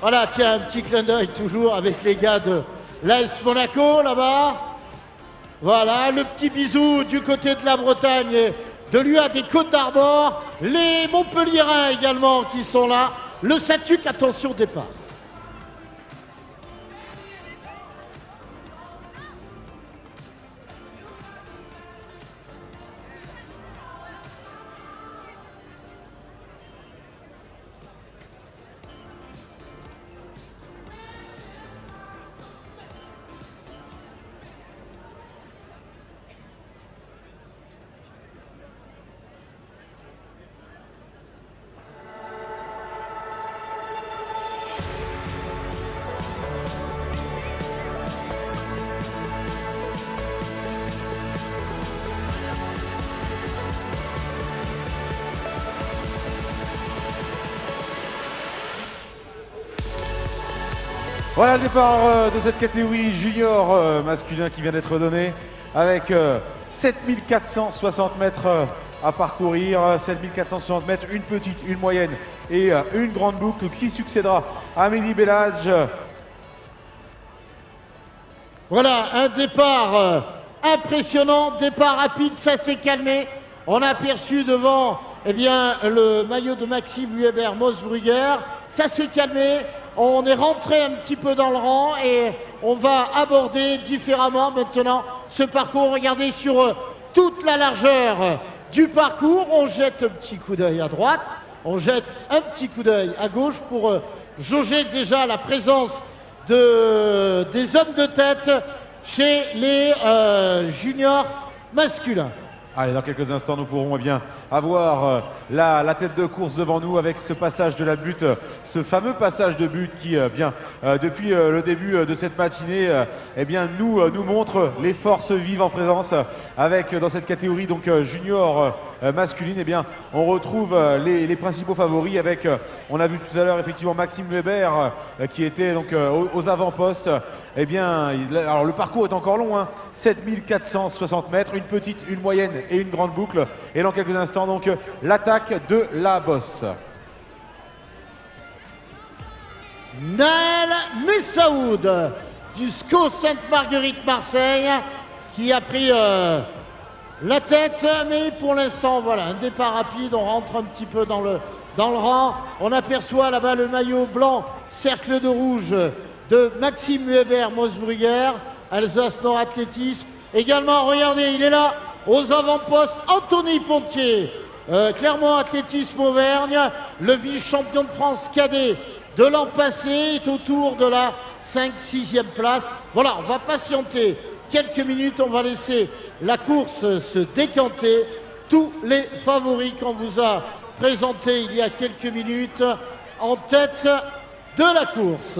Voilà, tiens, un petit clin d'œil toujours avec les gars de l'AS Monaco, là-bas. Voilà, le petit bisou du côté de la Bretagne, de l'UA des Côtes d'Armor. Les Montpelliérains également qui sont là. Le Satuc, attention, départ. Voilà le départ de cette catégorie junior masculin qui vient d'être donné avec 7460 mètres à parcourir, 7460 mètres, une petite, une moyenne et une grande boucle qui succédera à Mehdi Bellage. Voilà, un départ impressionnant, départ rapide, ça s'est calmé. On a aperçu devant le maillot de Maxime Huebert-Mosbrugger, ça s'est calmé. On est rentré un petit peu dans le rang et on va aborder différemment maintenant ce parcours. Regardez sur toute la largeur du parcours. On jette un petit coup d'œil à droite, on jette un petit coup d'œil à gauche pour jauger déjà la présence des hommes de tête chez les juniors masculins. Allez, dans quelques instants, nous pourrons avoir la tête de course devant nous avec ce passage de la butte, ce fameux passage de butte qui, depuis le début de cette matinée, nous montre les forces vives en présence. Avec dans cette catégorie donc junior masculine, on retrouve les principaux favoris avec, on a vu tout à l'heure effectivement Maxime Weber qui était donc aux avant-postes. Alors le parcours est encore long, 7460 mètres, une petite, une moyenne et une grande boucle. Et dans quelques instants, donc, l'attaque de la bosse. Naël Messaoud du SCO Sainte-Marguerite Marseille qui a pris la tête, mais pour l'instant, voilà, un départ rapide, on rentre un petit peu dans le rang. On aperçoit là-bas le maillot blanc, cercle de rouge de Maxime Huebert-Mosbrugger, Alsace Nord Athlétisme. Également, regardez, il est là, aux avant-postes, Anthony Pontier, Clermont Athlétisme Auvergne, le vice-champion de France cadet de l'an passé, est autour de la 5-6e place. Voilà, on va patienter quelques minutes, on va laisser la course se décanter. Tous les favoris qu'on vous a présentés il y a quelques minutes en tête de la course.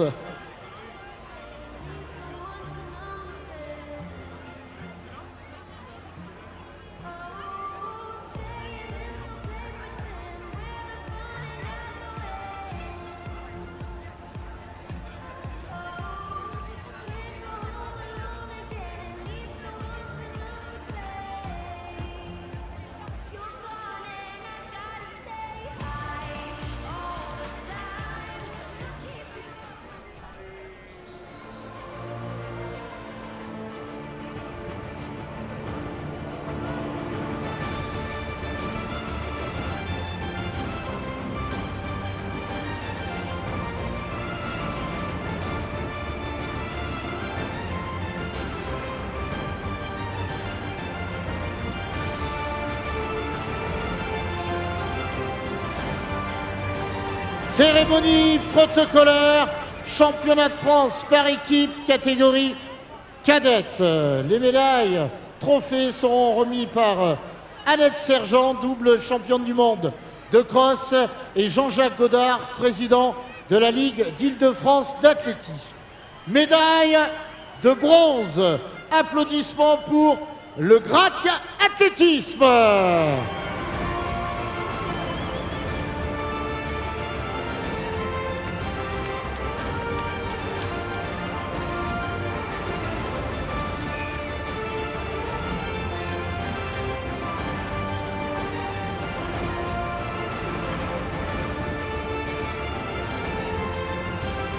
Cérémonie protocolaire, championnat de France par équipe, catégorie cadette. Les médailles, trophées seront remis par Annette Sergent, double championne du monde de cross, et Jean-Jacques Godard, président de la Ligue d'Île-de-France d'athlétisme. Médaille de bronze. Applaudissements pour le GRAC Athlétisme.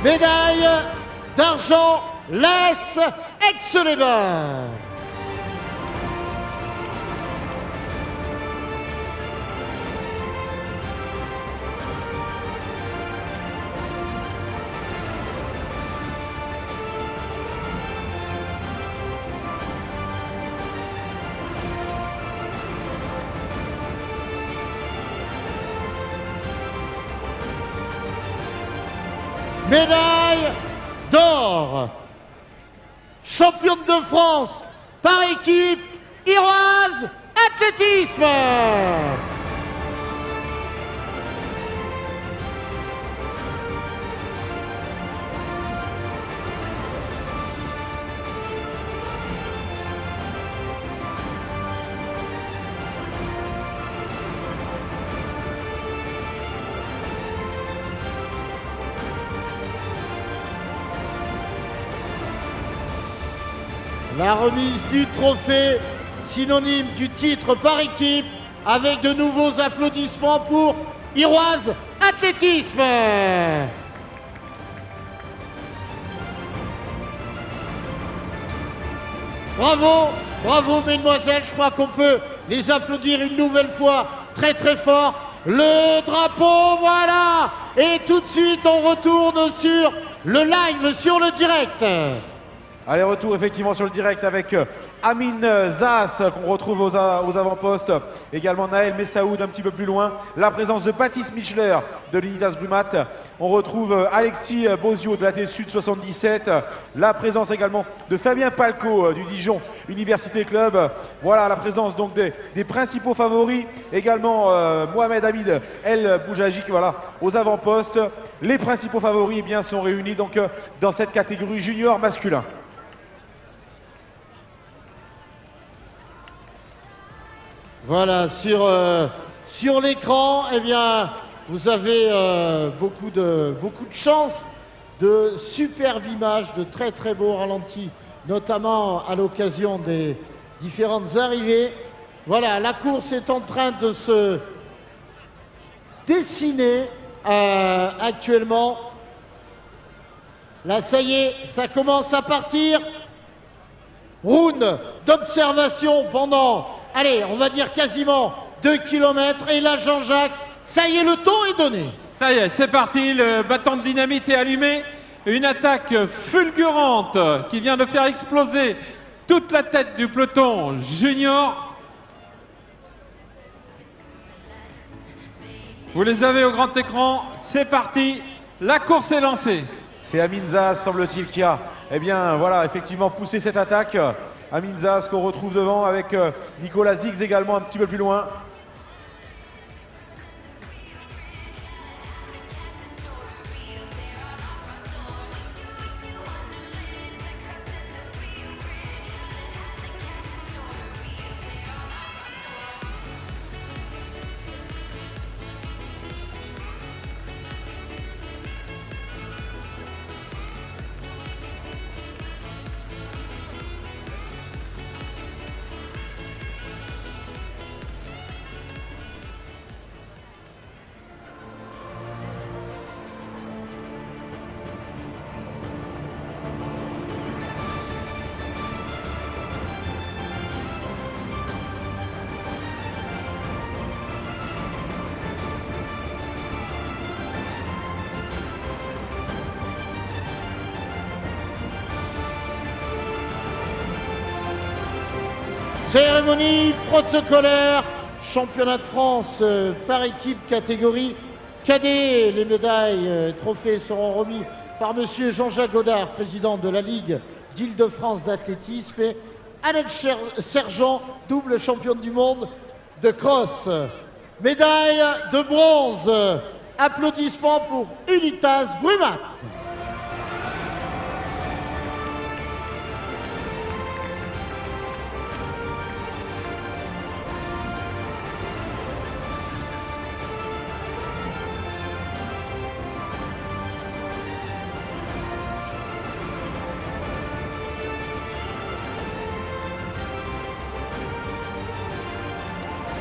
Médaille d'argent, l'AS Aix-les-Bains. Médaille d'or, championne de France par équipe, Iroise Athlétisme. La remise du trophée, synonyme du titre par équipe, avec de nouveaux applaudissements pour Iroise Athlétisme. Bravo, bravo mesdemoiselles, je crois qu'on peut les applaudir une nouvelle fois très très fort. Le drapeau, voilà. Et tout de suite on retourne sur le live, sur le direct. Allez, retour effectivement sur le direct avec Amine Zas qu'on retrouve aux avant-postes. Également Naël Messaoud un petit peu plus loin. La présence de Baptiste Michler de l'Unitas Brumat. On retrouve Alexis Bozio de la T-Sud 77. La présence également de Fabien Palco du Dijon Université Club. Voilà la présence donc des principaux favoris. Également Mohamed Hamid El Boujaji voilà, aux avant-postes. Les principaux favoris eh bien, sont réunis donc, dans cette catégorie junior masculin. Voilà, sur l'écran, eh bien, vous avez beaucoup de chance, de superbes images, de très très beaux ralentis, notamment à l'occasion des différentes arrivées. Voilà, la course est en train de se dessiner actuellement. Là, ça y est, ça commence à partir. Round d'observation pendant... Allez, on va dire quasiment 2 km. Et là, Jean-Jacques, ça y est, le ton est donné. Ça y est, c'est parti. Le bâton de dynamite est allumé. Une attaque fulgurante qui vient de faire exploser toute la tête du peloton junior. Vous les avez au grand écran. C'est parti. La course est lancée. C'est Amine Zas, semble-t-il, qui a eh bien, voilà, effectivement poussé cette attaque. Amine Zas qu'on retrouve devant avec Nicolas Ziggs également un petit peu plus loin. Cérémonie protocolaire, championnat de France par équipe catégorie cadet. Les médailles, trophées seront remis par monsieur Jean-Jacques Godard, président de la Ligue d'Île-de-France d'athlétisme, et Annette Sergent, double championne du monde de cross. Médaille de bronze. Applaudissements pour Unitas Brumat.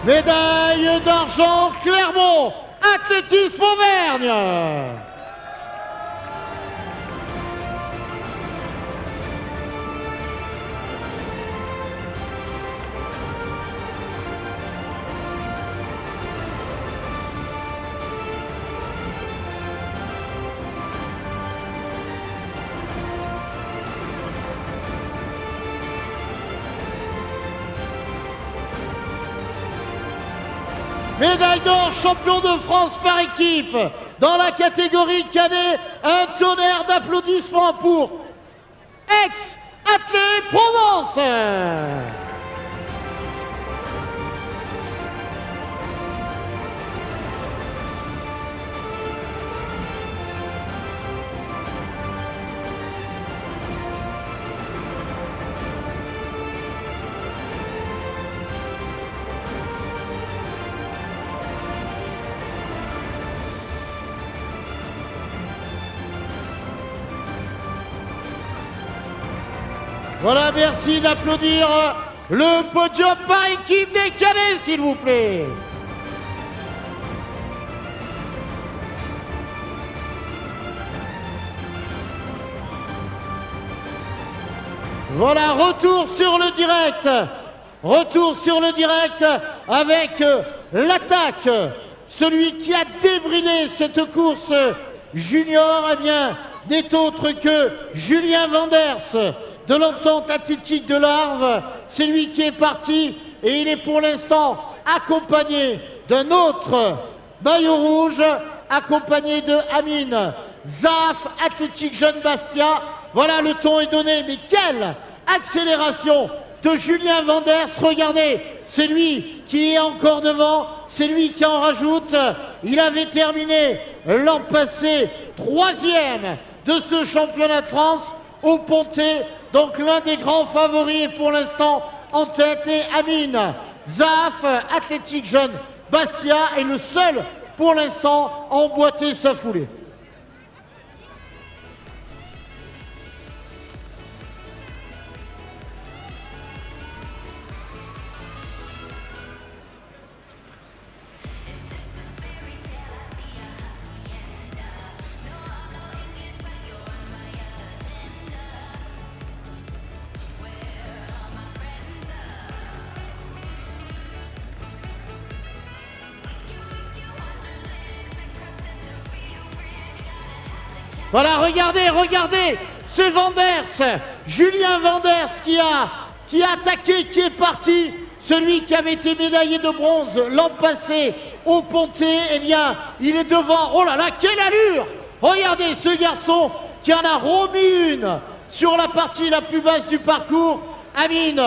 Médaille d'argent Clermont, Athlétisme Auvergne. Médaille d'or, champion de France par équipe. Dans la catégorie cadet, un tonnerre d'applaudissements pour Ex-Athlée Provence. Voilà, merci d'applaudir le podium par équipe des cadets, s'il vous plaît. Voilà, retour sur le direct. Retour sur le direct avec l'attaque. Celui qui a débridé cette course junior, eh bien, n'est autre que Julien Vanders de l'entente athlétique de l'Arve. C'est lui qui est parti et il est pour l'instant accompagné d'un autre maillot rouge, accompagné de Amine Zaf, Athlétique Jeune Bastia. Voilà, le ton est donné, mais quelle accélération de Julien Vanders. Regardez, c'est lui qui est encore devant, c'est lui qui en rajoute. Il avait terminé l'an passé 3e de ce championnat de France au Pontet. Donc l'un des grands favoris est pour l'instant en tête, et Amine Zaf, Athlétique Jeune Bastia, est le seul pour l'instant à emboîter sa foulée. Voilà, regardez, regardez, c'est Vanders, Julien Vanders qui a attaqué, qui est parti. Celui qui avait été médaillé de bronze l'an passé au Pontet, eh bien, il est devant. Oh là là, quelle allure! Regardez ce garçon qui en a remis une sur la partie la plus basse du parcours. Amine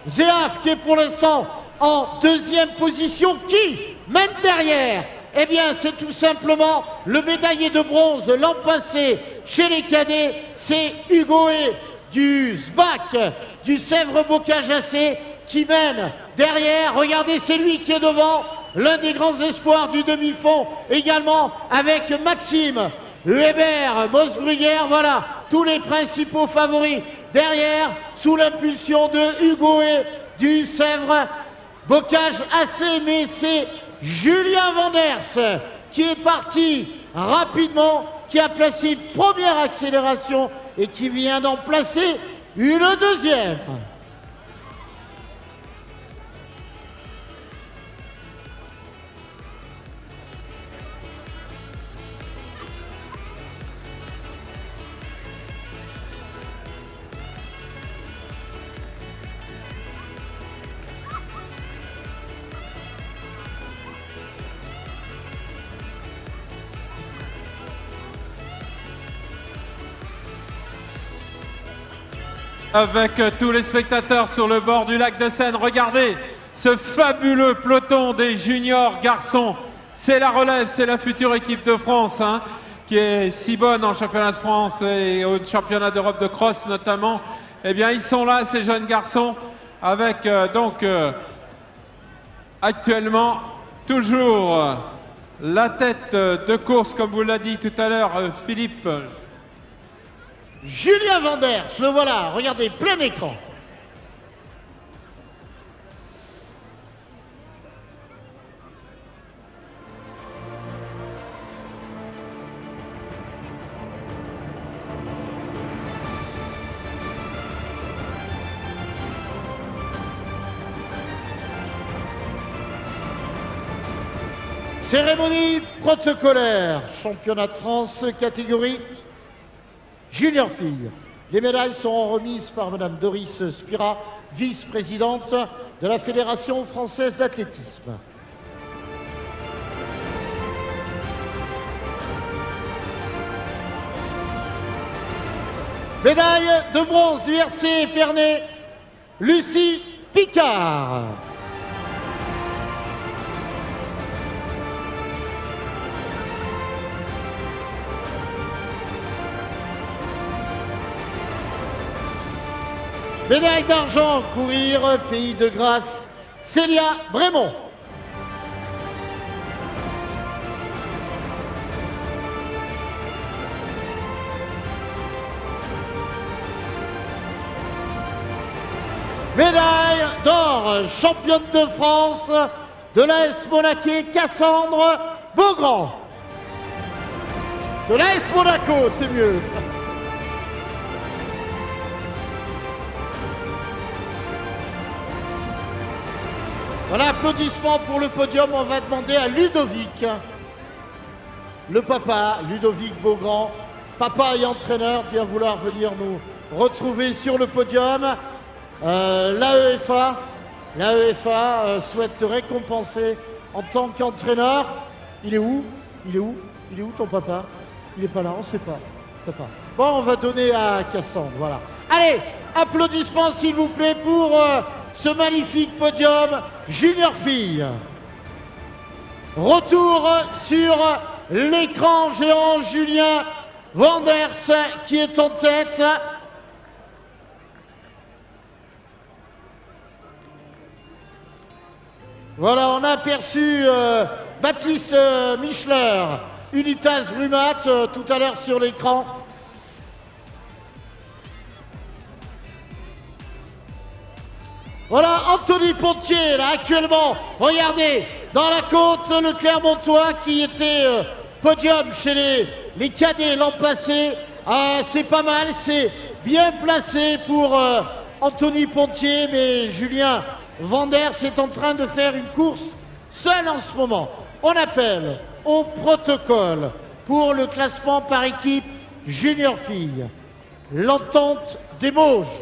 Zéaf qui est pour l'instant en 2e position. Qui mène derrière? Eh bien, c'est tout simplement le médaillé de bronze l'an passé chez les cadets. C'est Hugo E du SBAC, du Sèvres-Bocage-AC, qui mène derrière. Regardez, c'est lui qui est devant, l'un des grands espoirs du demi-fond, également avec Maxime Weber, Mosbrugger. Voilà, tous les principaux favoris derrière, sous l'impulsion de Hugo E du Sèvres-Bocage-AC. Mais c'est Julien Vanders qui est parti rapidement, qui a placé une première accélération et qui vient d'en placer une deuxième. Avec tous les spectateurs sur le bord du lac de Seine, regardez ce fabuleux peloton des juniors garçons. C'est la relève, c'est la future équipe de France, hein, qui est si bonne en championnat de France et au championnat d'Europe de cross notamment. Eh bien, ils sont là, ces jeunes garçons, avec actuellement toujours la tête de course, comme vous l'a dit tout à l'heure Philippe. Julien Vanders, le voilà, regardez, plein écran. Cérémonie protocolaire, championnat de France, catégorie junior fille. Les médailles seront remises par Madame Doris Spira, vice-présidente de la Fédération française d'athlétisme. Médaille de bronze du RC Épernay, Lucie Picard. Médaille d'argent, courir, Pays de Grâce, Célia Brémond. Médaille d'or, championne de France de l'AS Monaco, Cassandre Beaugrand. De l'AS Monaco, c'est mieux. Voilà, applaudissements pour le podium. On va demander à Ludovic, le papa, Ludovic Beaugrand, papa et entraîneur, bien vouloir venir nous retrouver sur le podium. L'AEFA souhaite te récompenser en tant qu'entraîneur. Il est où? Il est où? Il est où ton papa? Il n'est pas là, on ne sait pas. Bon, on va donner à Cassandre, voilà. Allez, applaudissements s'il vous plaît pour ce magnifique podium junior fille. Retour sur l'écran géant, Julien Vanders qui est en tête. Voilà, on a aperçu Baptiste Michler, Unitas Brumat, tout à l'heure sur l'écran. Voilà, Anthony Pontier, là, actuellement, regardez, dans la côte, le Clermontois qui était podium chez les cadets l'an passé. C'est pas mal, c'est bien placé pour Anthony Pontier, mais Julien Vanders est en train de faire une course seul en ce moment. On appelle au protocole pour le classement par équipe junior fille. L'Entente des Mauges,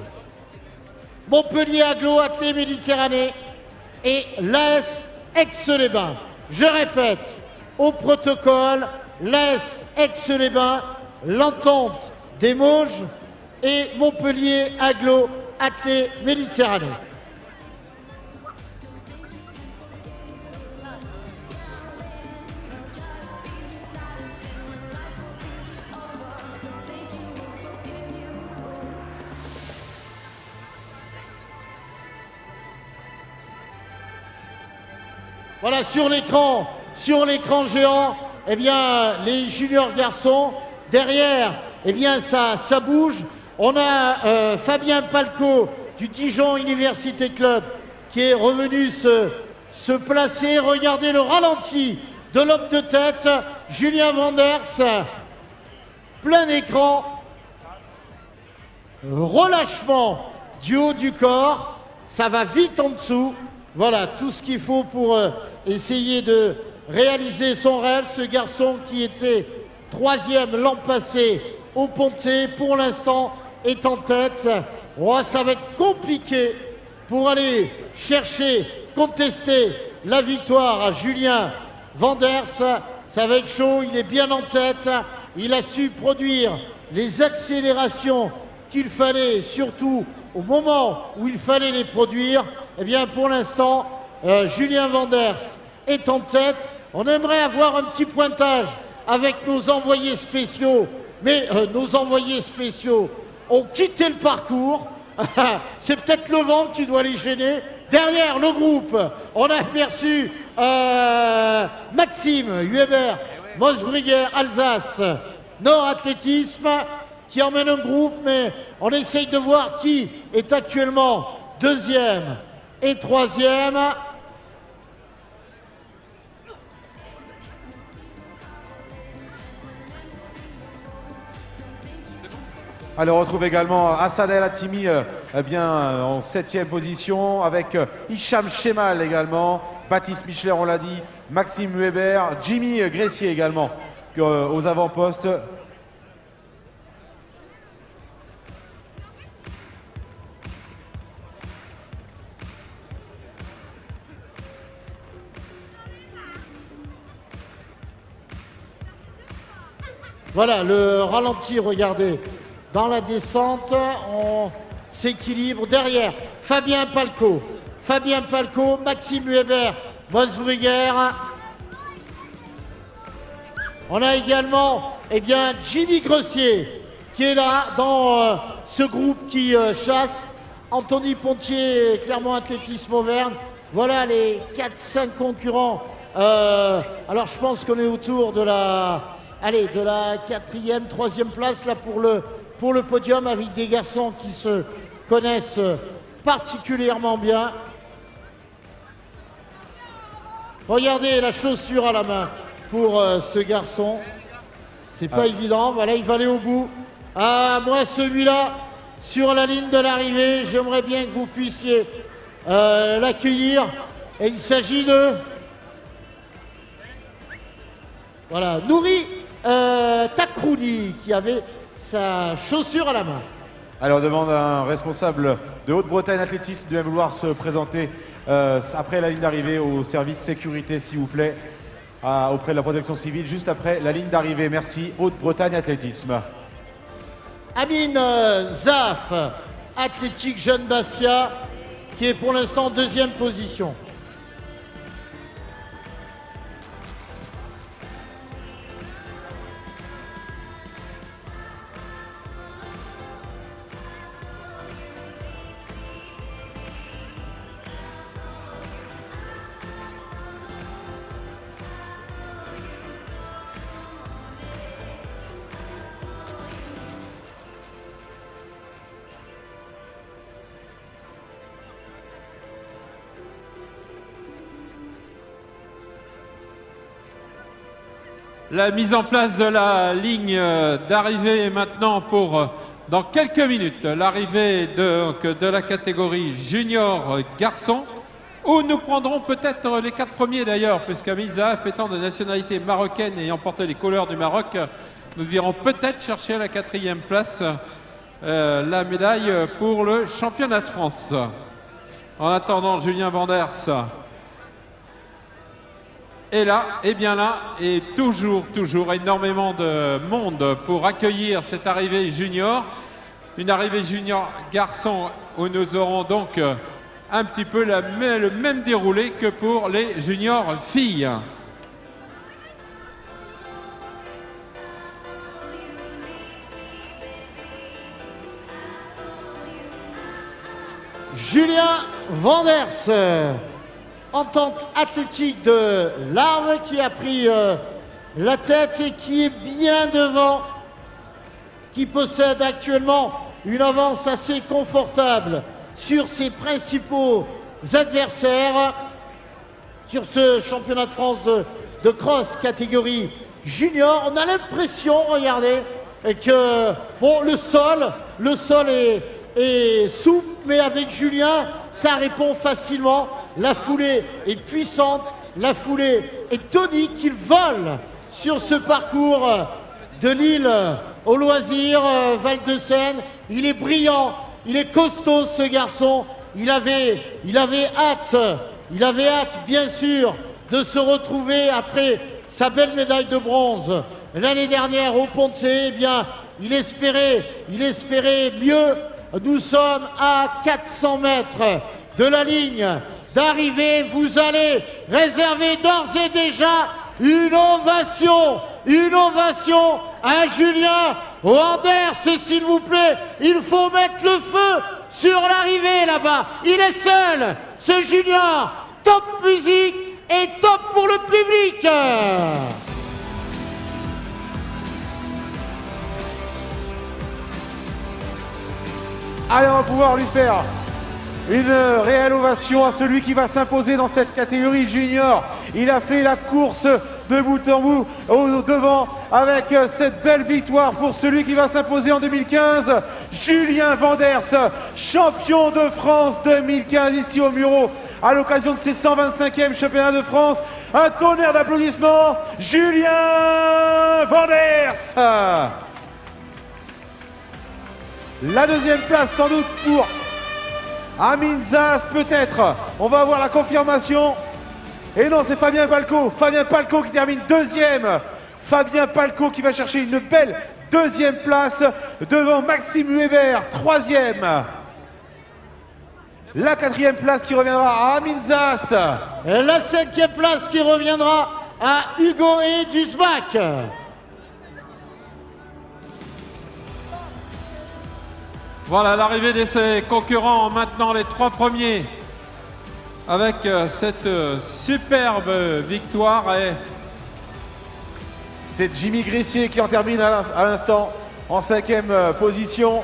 Montpellier Aglo, Athlée Méditerranée et l'AS Aix-les-Bains. Je répète, au protocole, l'AS Aix-les-Bains, l'Entente des Mauges et Montpellier Aglo, Athlée Méditerranée. Voilà, sur l'écran géant, eh bien, les juniors garçons. Derrière, eh bien, ça bouge. On a Fabien Palco du Dijon Université Club qui est revenu se placer. Regardez le ralenti de l'homme de tête, Julien Vanders. Plein écran. Relâchement du haut du corps. Ça va vite en dessous. Voilà, tout ce qu'il faut pour essayer de réaliser son rêve. Ce garçon qui était 3e l'an passé au Pontet, pour l'instant, est en tête. Oh, ça va être compliqué pour aller chercher, contester la victoire à Julien Vanders. Ça va être chaud, il est bien en tête. Il a su produire les accélérations qu'il fallait, surtout au moment où il fallait les produire. Eh bien, pour l'instant, Julien Vanders est en tête. On aimerait avoir un petit pointage avec nos envoyés spéciaux, mais nos envoyés spéciaux ont quitté le parcours. C'est peut-être le vent qui doit les gêner. Derrière le groupe, on a aperçu Maxime Huber, Mosbrugger, Alsace, Nord Athlétisme, qui emmène un groupe, mais on essaye de voir qui est actuellement 2e et 3e. Allez, on retrouve également Assad El Hatimi en 7e position avec Hicham Chemal également, Baptiste Michler, on l'a dit, Maxime Weber, Jimmy Gressier également aux avant-postes. Voilà, le ralenti, regardez. dans la descente. On s'équilibre derrière. Fabien Palco, Maxime Weber, Mosbrugger. On a également Jimmy Gressier qui est là dans ce groupe qui chasse. Anthony Pontier, Clermont Athlétisme Auvergne. Voilà les 4-5 concurrents. Alors je pense qu'on est autour de la 4e, 3e place là pour le podium, avec des garçons qui se connaissent particulièrement bien. Regardez la chaussure à la main pour ce garçon. C'est pas évident. Voilà, il va aller au bout. Ah, moi celui-là, sur la ligne de l'arrivée, j'aimerais bien que vous puissiez l'accueillir. Et il s'agit de... Voilà, Nouri Takrouni qui avait sa chaussure à la main. Alors on demande à un responsable de Haute-Bretagne Athlétisme de bien vouloir se présenter après la ligne d'arrivée au service sécurité, s'il vous plaît, auprès de la protection civile, juste après la ligne d'arrivée. Merci, Haute-Bretagne Athlétisme. Amine Zaf, Athlétique Jeune Bastia, qui est pour l'instant en 2e position. La mise en place de la ligne d'arrivée est maintenant pour, dans quelques minutes, l'arrivée de la catégorie junior garçon, où nous prendrons peut-être les 4 premiers d'ailleurs, puisqu'Amine Zaf étant de nationalité marocaine et ayant porté les couleurs du Maroc, nous irons peut-être chercher à la 4e place la médaille pour le championnat de France. En attendant, Julien Vanders est là, et bien là, et toujours énormément de monde pour accueillir cette arrivée junior. Une arrivée junior garçon où nous aurons donc un petit peu le même déroulé que pour les juniors filles. Julien Vanders, en tant qu'athlétique de l'Arve, qui a pris la tête et qui est bien devant, qui possède actuellement une avance assez confortable sur ses principaux adversaires sur ce championnat de France de cross catégorie junior. On a l'impression, regardez, que bon, le sol est souple, mais avec Julien, ça répond facilement. La foulée est puissante, la foulée est tonique. Il vole sur ce parcours de Lille au loisir, Val-de-Seine. Il est brillant, il est costaud ce garçon. Il avait hâte bien sûr de se retrouver après sa belle médaille de bronze l'année dernière au Pontet. Eh bien, il espérait mieux. Nous sommes à 400 mètres de la ligne d'arrivée. Vous allez réserver d'ores et déjà une ovation à Julien Vanders. Et s'il vous plaît, il faut mettre le feu sur l'arrivée là-bas. Il est seul, ce junior. Top musique et top pour le public. Allez, on va pouvoir lui faire une réelle ovation à celui qui va s'imposer dans cette catégorie junior. Il a fait la course de bout en bout au devant avec cette belle victoire pour celui qui va s'imposer en 2015. Julien Vanders, champion de France 2015 ici au Muro à l'occasion de ses 125e championnats de France. Un tonnerre d'applaudissements, Julien Vanders. La deuxième place sans doute pour Amine Zaf, peut-être. On va avoir la confirmation. Et non, c'est Fabien Palco qui termine deuxième. Fabien Palco qui va chercher une belle deuxième place devant Maxime Weber, troisième. La quatrième place qui reviendra à Amin Zas. Et la cinquième place qui reviendra à Hugo et Dusbach. Voilà l'arrivée de ses concurrents, maintenant les 3 premiers, avec cette superbe victoire. Et c'est Jimmy Grissier qui en termine à l'instant en 5e position.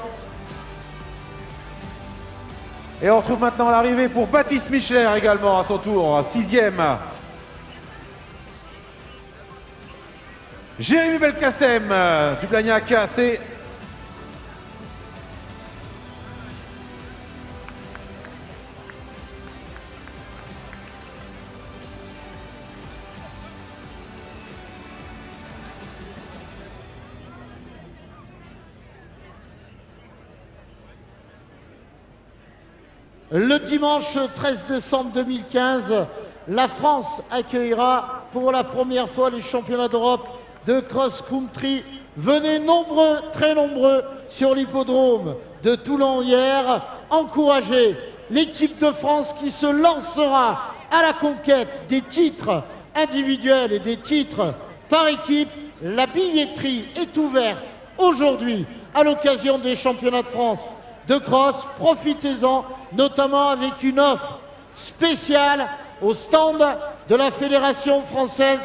Et on retrouve maintenant l'arrivée pour Baptiste Michler également à son tour, 6e. Jérémy Belkacem du Blagnac, c'est le dimanche 13 décembre 2015, la France accueillera pour la première fois les championnats d'Europe de cross-country. Venez nombreux, très nombreux, sur l'hippodrome de Toulon hier, encourager l'équipe de France qui se lancera à la conquête des titres individuels et des titres par équipe. La billetterie est ouverte aujourd'hui à l'occasion des championnats de France de cross. Profitez-en, notamment avec une offre spéciale au stand de la Fédération française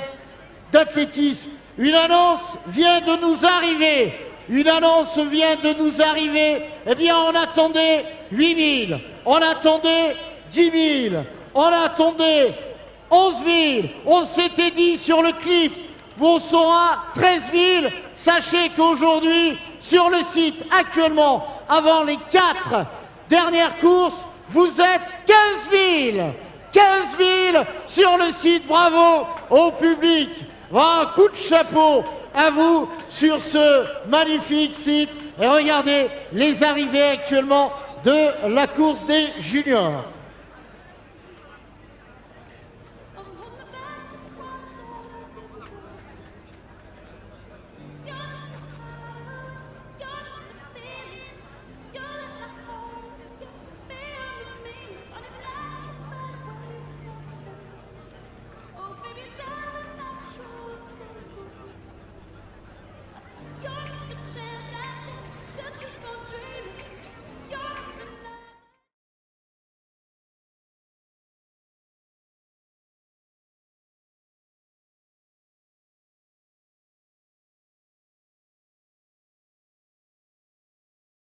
d'athlétisme. Une annonce vient de nous arriver. Une annonce vient de nous arriver. Eh bien, on attendait 8 000, on attendait 10 000, on attendait 11 000. On s'était dit sur le clip, vous serez 13 000. Sachez qu'aujourd'hui, sur le site, actuellement, avant les 4 dernières courses, vous êtes 15 000. 15 000 sur le site. Bravo au public. Un coup de chapeau à vous sur ce magnifique site. Et regardez les arrivées actuellement de la course des juniors.